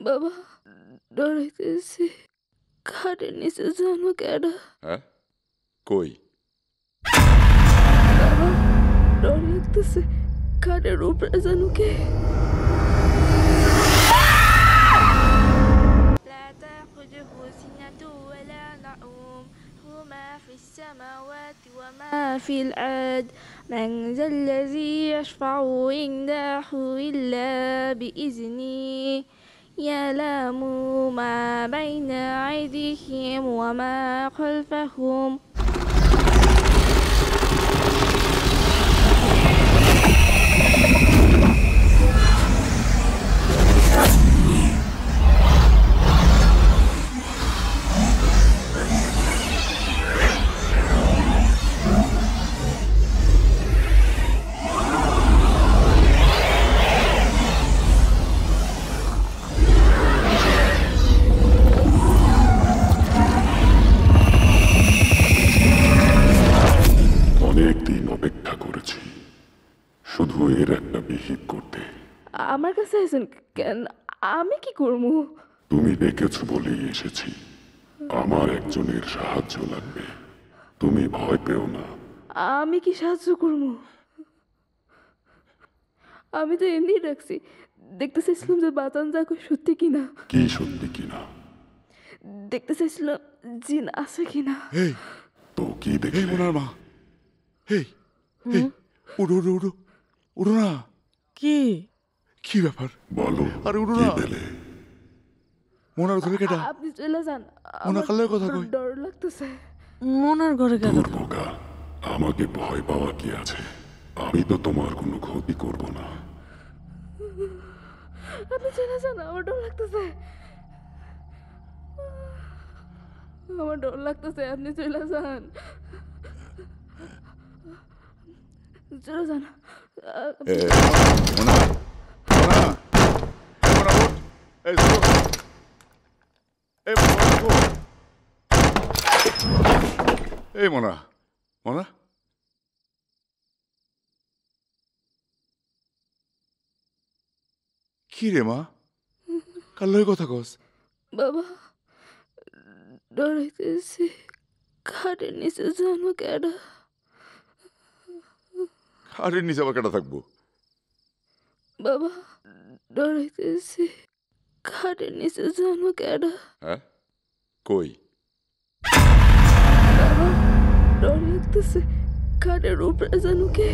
বাবা ডরাইতেছে, খাটের নিচে জানো কেডা? হ্যাঁ, কই? বাবা ডর লাগতেছে, খাটের উপরে জানো কে? لا تأخذه سنة ولا نوم له ما في السماوات وما في الأرض من ذا الذي يشفع عنده إلا بإذنه يعلم ما بين أيديهم وما خلفهم অনেকদিন অপেক্ষা করেছি শুধু এর একটা বিহিত করতে। আমার কাছে আছেন কেন? আমি কি করবো? তুমি ডেকেছো বলেই এসেছি। আমার একজনের সাহায্য লাগবে, তুমি ভয় পেও না। আমি কি সাহায্য করবো? আমি তো এমনি রাখছি, দেখতে চাইছিলাম যে বাঁচান যা কই সত্যি কিনা। কি সত্যি কিনা? দেখতে চাইছিলাম জিন আছে কিনা। এই তো কি এই দেখলে? মোনার মা, এই এই উড়ো উড়ো উড়ো উড়ো না। কি কি ব্যাপার? বলো, আরে উড়ো কি না। পেলে? মোনার ধরে কেটা? আপনি চলে যান, মোনা কালের কথা কই? ডর লাগতেছে। মনার ঘরে গেল? দূর বোকা, আমাকে ভয় পাওয়া কি আছে? আমি তো তোমার কোনো ক্ষতি করব না। আপনি চলে যান, আমার ডর লাগতেছে। আমার ডর লাগতেছে, আপনি চলে যান। চলে যান। এ, মোনা মোনা মোনা উঠ। এই শুনো। এই মোনা উঠো। এই মোনা মোনা কি রে মা, কার লগে কথা কস? বাবা ডরাইতেছে, খাটের নিচে জানো কেডা? আরে নিচে আবার কেটা থাকবো? বাবা ডরাইতেছে, খাটের নিচে জানো কেডা? হ্যাঁ, কই? বাবা ডর লাগতেছে, খাটের উপরে জানো কে?